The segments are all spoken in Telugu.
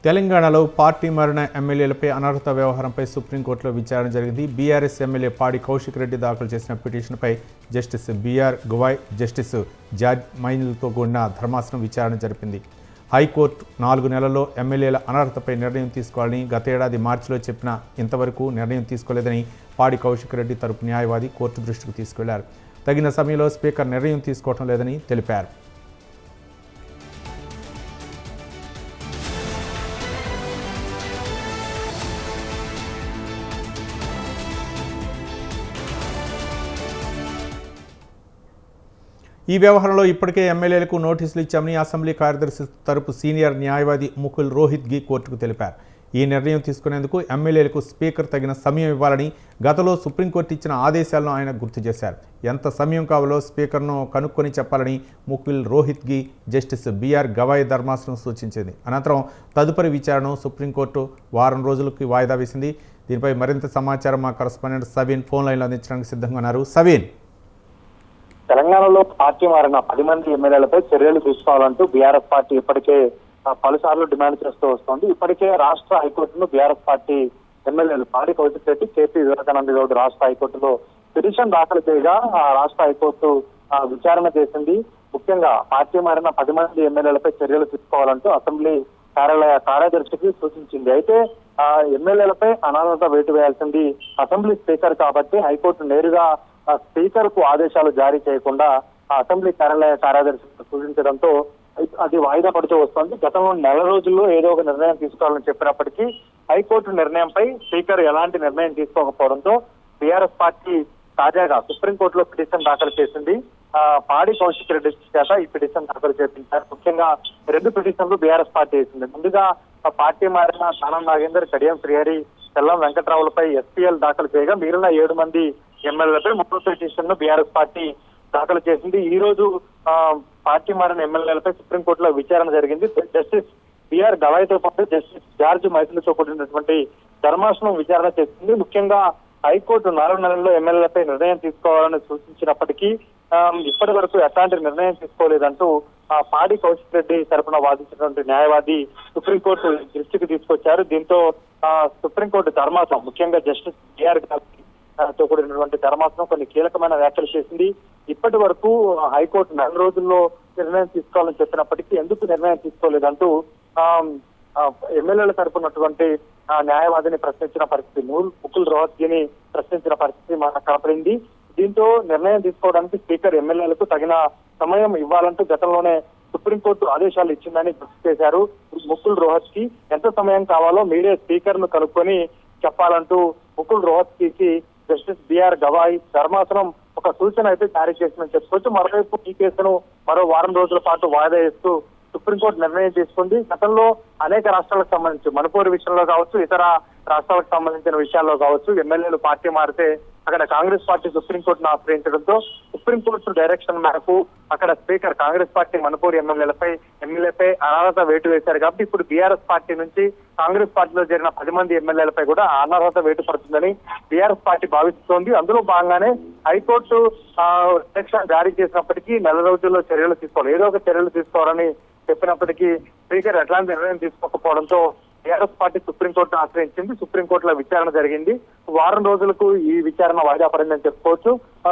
తెలంగాణలో పార్టీ మారిన ఎమ్మెల్యేలపై అనర్హత వ్యవహారంపై సుప్రీంకోర్టులో విచారణ జరిగింది. బీఆర్ఎస్ ఎమ్మెల్యే పాడి కౌశిక్ రెడ్డి దాఖలు చేసిన పిటిషన్పై justice BR Gavai, justice George మైనల్తో కూడిన ధర్మాసనం విచారణ జరిపింది. హైకోర్టు 4 నెలల్లో ఎమ్మెల్యేల అనర్హతపై నిర్ణయం తీసుకోవాలని గత ఏడాది మార్చిలో చెప్పినా ఇంతవరకు నిర్ణయం తీసుకోలేదని పాడి కౌశిక్ రెడ్డి తరపు న్యాయవాది కోర్టు దృష్టికి తీసుకెళ్లారు. తగిన సమయంలో స్పీకర్ నిర్ణయం తీసుకోవడం లేదని తెలిపారు. ఈ వ్యవహారంలో ఇప్పటికే ఎమ్మెల్యేలకు నోటీసులు ఇచ్చామని అసెంబ్లీ కార్యదర్శి తరపు సీనియర్ న్యాయవాది ముకుల్ రోహిత్గి కోర్టుకు తెలిపారు. ఈ నిర్ణయం తీసుకునేందుకు ఎమ్మెల్యేలకు స్పీకర్ తగిన సమయం ఇవ్వాలని గతంలో సుప్రీంకోర్టు ఇచ్చిన ఆదేశాలను ఆయన గుర్తు చేశారు. ఎంత సమయం కావాలో స్పీకర్ను కనుక్కొని చెప్పాలని ముకుల్ రోహిత్గి జస్టిస్ బిఆర్ గవాయ్ ధర్మాసనం సూచించింది. అనంతరం తదుపరి విచారణను సుప్రీంకోర్టు వారం రోజులకి వాయిదా వేసింది. దీనిపై మరింత సమాచారం మా కరెస్పాండెంట్ సవీన్ ఫోన్ లైన్లో అందించడానికి సిద్ధంగా ఉన్నారు. సవీన్, తెలంగాణలో పార్టీ మారిన 10 మంది ఎమ్మెల్యేలపై చర్యలు తీసుకోవాలంటూ బీఆర్ఎస్ పార్టీ ఇప్పటికే పలుసార్లు డిమాండ్ చేస్తూ వస్తోంది. ఇప్పటికే రాష్ట్ర హైకోర్టులో బీఆర్ఎస్ పార్టీ ఎమ్మెల్యేలు పాడి కౌశిక్ రెడ్డి, కేపీ వివేకానంద గౌడ్ రాష్ట్ర హైకోర్టులో పిటిషన్ దాఖలు చేయగా రాష్ట్ర హైకోర్టు విచారణ చేసింది. ముఖ్యంగా పార్టీ మారిన 10 మంది ఎమ్మెల్యేలపై చర్యలు తీసుకోవాలంటూ అసెంబ్లీ కార్యదర్శికి సూచించింది. అయితే ఎమ్మెల్యేలపై అనర్హత వేటు వేయాల్సింది అసెంబ్లీ స్పీకర్ కాబట్టి హైకోర్టు నేరుగా స్పీకర్ కు ఆదేశాలు జారీ చేయకుండా అసెంబ్లీ కార్యదర్శి సూచించడంతో అది వాయిదా పడుతూ వస్తోంది. గతంలో నెల రోజుల్లో ఏదో ఒక నిర్ణయం తీసుకోవాలని చెప్పినప్పటికీ హైకోర్టు నిర్ణయంపై స్పీకర్ ఎలాంటి నిర్ణయం తీసుకోకపోవడంతో బీఆర్ఎస్ పార్టీ తాజాగా సుప్రీంకోర్టులో పిటిషన్ దాఖలు చేసింది. పాడి కౌశిక్ రెడ్డి చేత ఈ పిటిషన్ దాఖలు చేపించారు. ముఖ్యంగా 2 పిటిషన్లు బీఆర్ఎస్ పార్టీ వేసింది. ముందుగా పార్టీ మారిన దానం నాగేందర్, కడియం శ్రీహరి, తెల్లం వెంకట్రావులపై ఎస్పీఎల్ దాఖలు చేయగా మిగిలిన 7 మంది ఎమ్మెల్యేలపై 3వ పిటిషన్ ను బీఆర్ఎస్ పార్టీ దాఖలు చేసింది. ఈ రోజు పార్టీ మారిన ఎమ్మెల్యేలపై సుప్రీంకోర్టులో విచారణ జరిగింది. జస్టిస్ బిఆర్ గవాయ్తో పాటు జస్టిస్ జార్జ్ మైథిల్తో కూడినటువంటి ధర్మాసనం విచారణ చేసింది. ముఖ్యంగా హైకోర్టు 4 నెలల్లో ఎమ్మెల్యేలపై నిర్ణయం తీసుకోవాలని సూచించినప్పటికీ ఇప్పటి వరకు ఎట్లాంటి నిర్ణయం తీసుకోలేదంటూ పాడి కౌశిక్ రెడ్డి తరపున వాదించినటువంటి న్యాయవాది సుప్రీంకోర్టు దృష్టికి తీసుకొచ్చారు. దీంతో సుప్రీంకోర్టు ధర్మాసనం ముఖ్యంగా జస్టిస్ బిఆర్ తో కూడినటువంటి ధర్మాసనం కొన్ని కీలకమైన వ్యాఖ్యలు చేసింది. ఇప్పటి వరకు హైకోర్టు 4 రోజుల్లో నిర్ణయం తీసుకోవాలని చెప్పినప్పటికీ ఎందుకు నిర్ణయం తీసుకోలేదంటూ ఎమ్మెల్యేల తరపునటువంటి న్యాయవాదిని ప్రశ్నించిన పరిస్థితి, ముకుల్ రోహిత్గిని ప్రశ్నించిన పరిస్థితి మనకు కనపడింది. దీంతో నిర్ణయం తీసుకోవడానికి స్పీకర్ ఎమ్మెల్యేలకు తగిన సమయం ఇవ్వాలంటూ గతంలోనే సుప్రీంకోర్టు ఆదేశాలు ఇచ్చిందని గుర్తు చేశారు. ముకుల్ రోహిత్గి ఎంత సమయం కావాలో మీరే స్పీకర్ ను కనుక్కొని చెప్పాలంటూ ముకుల్ రోహిత్గికి జస్టిస్ బిఆర్ గవాయ్ ధర్మాసనం ఒక సూచన అయితే జారీ చేసిందని చెప్పుకోవచ్చు. మరోవైపు ఈ కేసును మరో వారం రోజుల పాటు వాయిదా వేస్తూ సుప్రీంకోర్టు నిర్ణయం తీసుకుంది. గతంలో అనేక రాష్ట్రాలకు సంబంధించి మణిపూర్ విషయంలో కావచ్చు, ఇతర రాష్ట్రాలకు సంబంధించిన విషయాల్లో కావచ్చు ఎమ్మెల్యేలు పార్టీ మారితే అక్కడ కాంగ్రెస్ పార్టీ సుప్రీంకోర్టును ఆశ్రయించడంతో సుప్రీంకోర్టు డైరెక్షన్ మేరకు అక్కడ స్పీకర్ కాంగ్రెస్ పార్టీ మణిపూర్ ఎమ్మెల్యేపై అనర్హత వేటు వేశారు. కాబట్టి ఇప్పుడు బీఆర్ఎస్ పార్టీ నుంచి కాంగ్రెస్ పార్టీలో చేరిన 10 మంది ఎమ్మెల్యేలపై కూడా అనర్హత వేటు పడుతుందని బీఆర్ఎస్ పార్టీ భావిస్తోంది. అందులో భాగంగానే హైకోర్టు డైరెక్షన్ జారీ చేసినప్పటికీ 4 రోజుల్లో చర్యలు తీసుకోవాలి, ఏదో ఒక చర్యలు తీసుకోవాలని చెప్పినప్పటికీ స్పీకర్ ఎట్లాంటి నిర్ణయం తీసుకోకపోవడంతో బీఆర్ఎస్ పార్టీ సుప్రీంకోర్టును ఆశ్రయించింది. సుప్రీంకోర్టులో విచారణ జరిగింది. వారం రోజులకు ఈ విచారణ వాయిదా పడిందని చెప్పుకోవచ్చు.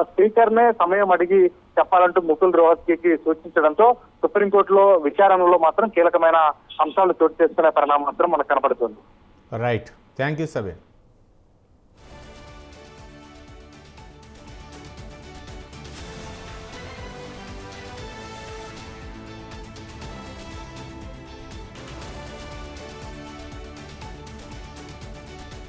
స్పీకర్ నే సమయం అడిగి చెప్పాలంటూ ముకుల్ రోహిత్గికి సూచించడంతో సుప్రీంకోర్టులో విచారణలో మాత్రం కీలకమైన అంశాలు చోటు చేసుకునే పరిణామం మాత్రం మనకు కనపడుతుంది. Right, thank you Sabeen.